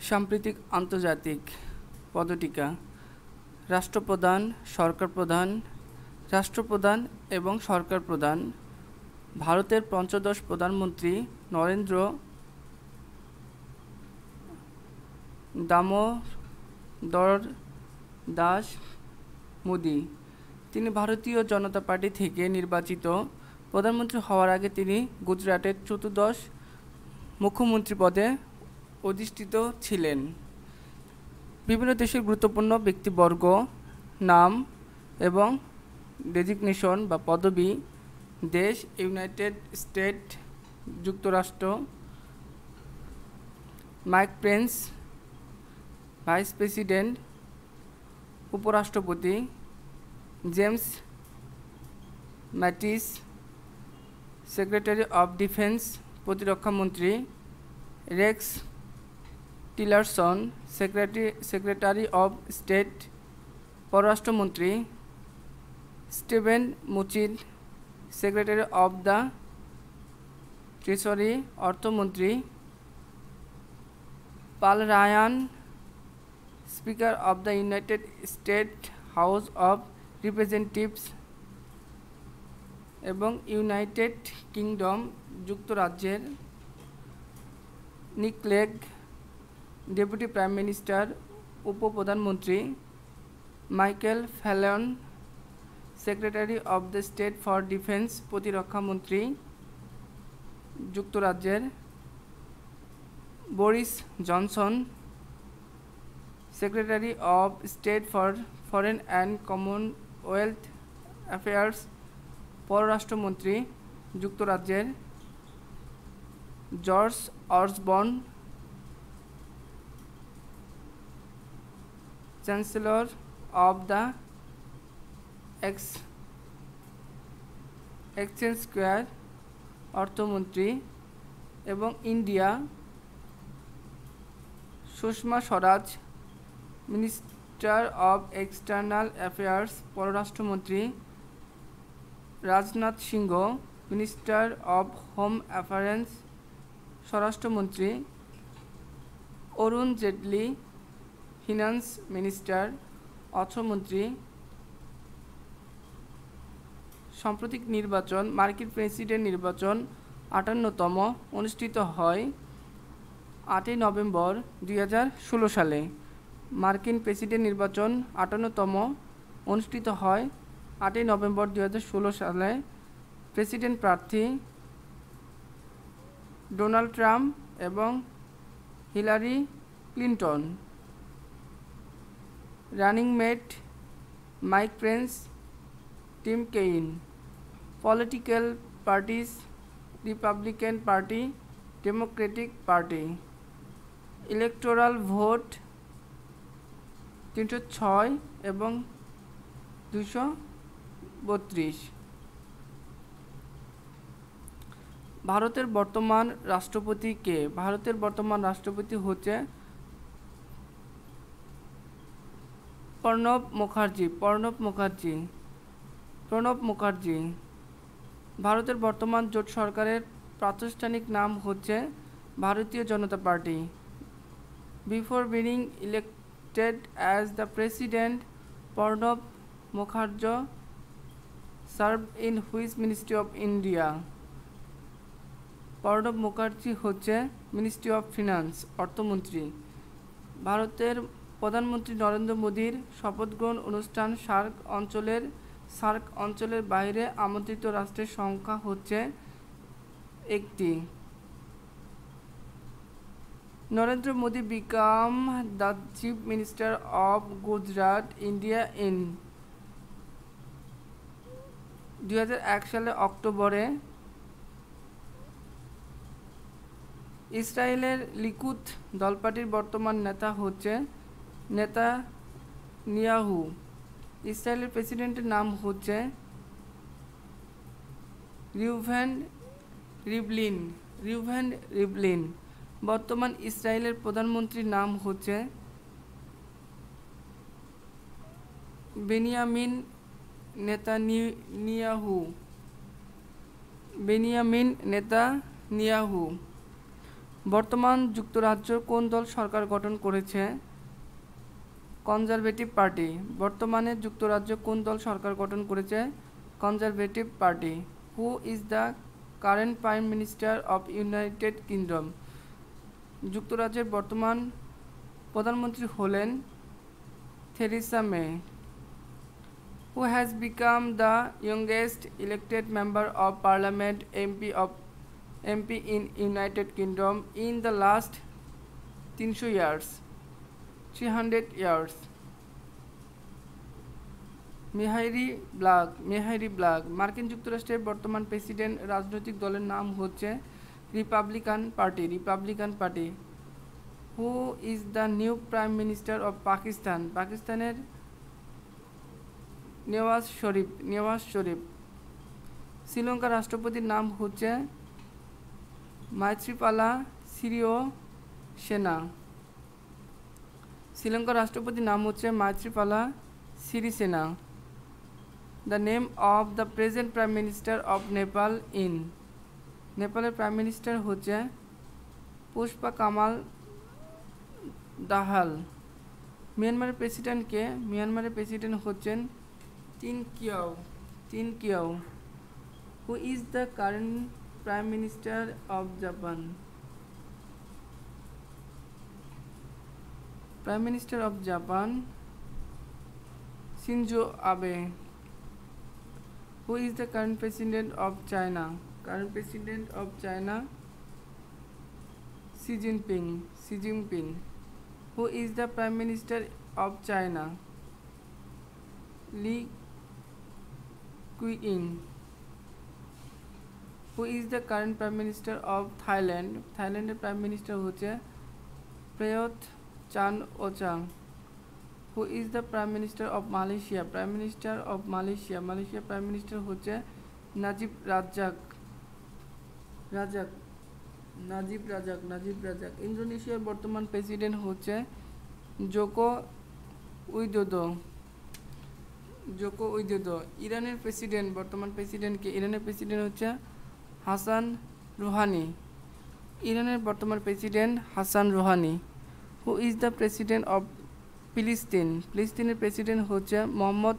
সাম্প্রতিক আন্তর্জাতিক পদটিকা রাষ্ট্রপ্রধান, সরকার প্রধান, রাষ্ট্রপ্রধান এবং সরকার প্রধান। ভারতের পঞ্চদশ প্রধানমন্ত্রী নরেন্দ্র দামোদর দাস মোদি। তিনি ভারতীয় জনতা পার্টি থেকে নির্বাচিত প্রধানমন্ত্রী হওয়ার আগে তিনি গুজরাটের চতুর্দশ মুখ্যমন্ত্রী পদে অধিষ্ঠিত ছিলেন। বিভিন্ন দেশের গুরুত্বপূর্ণ ব্যক্তিবর্গ নাম এবং ডেজিগনেশন বা পদবি। দেশ: ইউনাইটেড স্টেট যুক্তরাষ্ট্র। মাইক পেন্স, ভাইস প্রেসিডেন্ট উপরাষ্ট্রপতি। James Mattis, secretary of defence প্রতিরক্ষামন্ত্রী। Rex Tillerson, secretary of state পররাষ্ট্রমন্ত্রী। Steven Mnuchin, secretary of the treasury অর্থমন্ত্রী। Paul Ryan, speaker of the united state house of representatives এবং united kingdom যুক্তরাজ্যের। Nick Clegg, deputy prime minister উপপ্রধানমন্ত্রী। Michael Fallon, secretary of the state for defence প্রতিরক্ষামন্ত্রী যুক্তরাজ্যের। Boris Johnson, secretary of state for foreign and Commonwealth affairs পররাষ্ট্রমন্ত্রী যুক্তরাজ্যের। George Osborne, chancellor of the exchequer অর্থমন্ত্রী এবং India. Sushma Swaraj, minister of external affairs পররাষ্ট্রমন্ত্রী। Rajnath Singh, minister of home affairs স্বরাষ্ট্রমন্ত্রী। Arun Jaitley, finance minister অর্থমন্ত্রী। সাম্প্রতিক নির্বাচন: মার্কিন প্রেসিডেন্ট নির্বাচন 58তম অনুষ্ঠিত হয় 8ই নভেম্বর 2016 সালে। মার্কিন প্রেসিডেন্ট নির্বাচন 58তম অনুষ্ঠিত হয় 8ই নভেম্বর 2016 সালে। প্রেসিডেন্ট প্রার্থী ডোনাল্ড ট্রাম্প এবং Hillary Clinton. Running mate Mike Pence, Tim Kaine. Political parties: Republican party, Democratic party. Electoral vote 306 এবং 232। ভারতের বর্তমান রাষ্ট্রপতি কে? ভারতের বর্তমান রাষ্ট্রপতি হচ্ছে প্রণব মুখার্জি। ভারতের বর্তমান জোট সরকারের প্রাতিষ্ঠানিক নাম হচ্ছে Bharatiya Janata Party. Before being elected as the president, Pranab Mukherjee serve in which ministry of India? Pranab Mukherjee হচ্ছে মিনিস্ট্রি অফ ফিনান্স, অর্থমন্ত্রী। ভারতের প্রধানমন্ত্রী নরেন্দ্র মোদীর শপথগ্রহণ অনুষ্ঠান সার্ক অঞ্চলের বাইরে আমন্ত্রিত রাষ্ট্রের সংখ্যা হচ্ছে 1টি। Narendra Modi become the chief minister of Gujarat, India in 2001 সালে অক্টোবরে। ইসরায়েলের লিকুদ দলপার্টির বর্তমান নেতা হচ্ছে নেতানিয়াহু। ইসরায়েলের প্রেসিডেন্টের নাম হচ্ছে রিউভেন রিভলিন। বর্তমান ইসরায়েলের প্রধানমন্ত্রীর নাম হচ্ছে বেনিয়ামিন নেতানিয়াহু। বর্তমান যুক্তরাজ্য কোন দল সরকার গঠন করেছে? Conservative party. বর্তমানে যুক্তরাজ্য কোন দল সরকার গঠন করেছে? Conservative party. Who is the current prime minister of United kingdom? যুক্তরাজ্যের বর্তমান প্রধানমন্ত্রী হলেন Theresa May. Who has become the youngest elected member of parliament MP in United Kingdom in the last 300 years? 300 years. Mehari black. মার্কিন যুক্তরাষ্ট্রের বর্তমান president রাজনৈতিক দলের নাম হচ্ছে Republican party. Who is the new prime minister of Pakistan? পাকিস্তানের নেওয়াজ শরীফ। শ্রীলঙ্কার রাষ্ট্রপতির নাম হচ্ছে মাইত্রিপালা সিরিসেনা। শ্রীলঙ্কার রাষ্ট্রপতির নাম হচ্ছে Maithripala Sirisena. The name of the present prime minister of Nepal in? নেপালের প্রাইম মিনিস্টার হচ্ছে পুষ্পা কামাল দাহাল। মিয়ানমারের প্রেসিডেন্টকে? মিয়ানমারের প্রেসিডেন্ট হচ্ছেন Htin Kyaw. Who is the current prime minister of Japan? Prime minister of Japan Shinzo Abe. Who is the current president of China? Current president of China Xi Jinping. Who is the Prime Minister of China? Li Qiang. Who is the current Prime Minister of Thailand? Thailand Prime Minister হচ্ছে Prayut Chan-o-cha. Who is the Prime Minister of Malaysia? Prime Minister of Malaysia Prime Minister হচ্ছে Najib Razak. ইন্দোনেশিয়ার বর্তমান president হচ্ছে Joko Widodo. ইরানের বর্তমান প্রেসিডেন্টকে? ইরানের president হচ্ছে হাসান রুহানি। ইরানের বর্তমান president Hassan Rouhani. Who is the president of ফিলিস্তিনের প্রেসিডেন্ট হচ্ছে মোহাম্মদ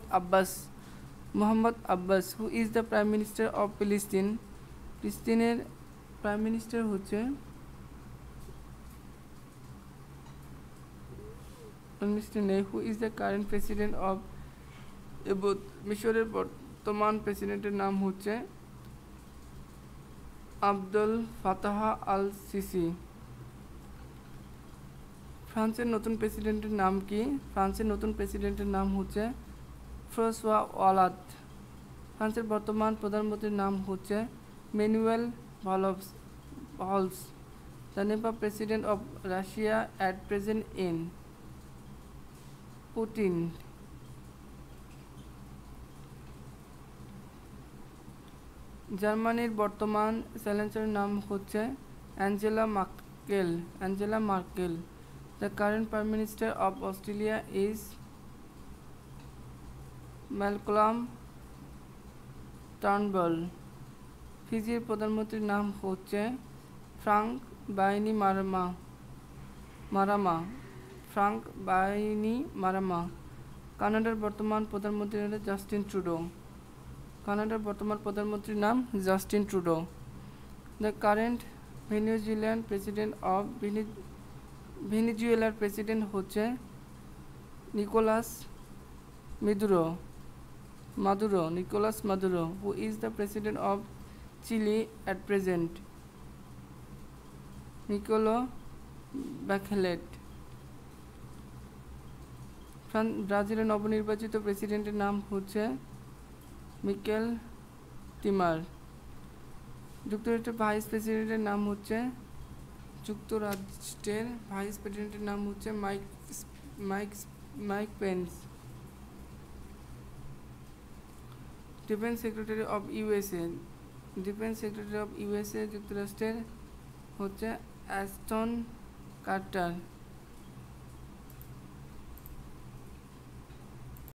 আব্বাস। হু is the prime minister of ফিলিস্তিনের প্রাইম মিনিস্টার হচ্ছে হু is the current president of মিশরের বর্তমান প্রেসিডেন্টের নাম হচ্ছে আব্দুল ফাতাহ আল সিসি। ফ্রান্সের নতুন প্রেসিডেন্টের নাম কি? ফ্রান্সের নতুন প্রেসিডেন্টের নাম হচ্ছে ফ্রাঁসোয়া ওলাদ। ফ্রান্সের বর্তমান প্রধানমন্ত্রীর নাম হচ্ছে Manuel ভালস। The name of President of Russia at present in? Putin. জার্মানির বর্তমান চ্যান্সেলরের নাম হচ্ছে Angela Merkel. The current Prime Minister of Australia is Malcolm Turnbull. ফিজির প্রধানমন্ত্রীর নাম হচ্ছে ফ্রাঙ্ক মারামা। কানাডার বর্তমান প্রধানমন্ত্রী হল জাস্টিন ট্রুডো। কানাডার বর্তমান প্রধানমন্ত্রীর নাম জাস্টিন ট্রুডো। দ্য কারেন্ট ভেনেজুয়েলার প্রেসিডেন্ট হচ্ছে Nicolas Maduro. Who is the president of Chile at present? Nicolo Bachelet. ব্রাজিলের নবনির্বাচিত প্রেসিডেন্টের নাম হচ্ছে মিকেল তিমার। যুক্তরাষ্ট্রের ভাইস প্রেসিডেন্টের নাম হচ্ছে Mike Pence. Defence secretary of USA যুক্তরাষ্ট্রের হচ্ছে অ্যাস্টন কার্টার।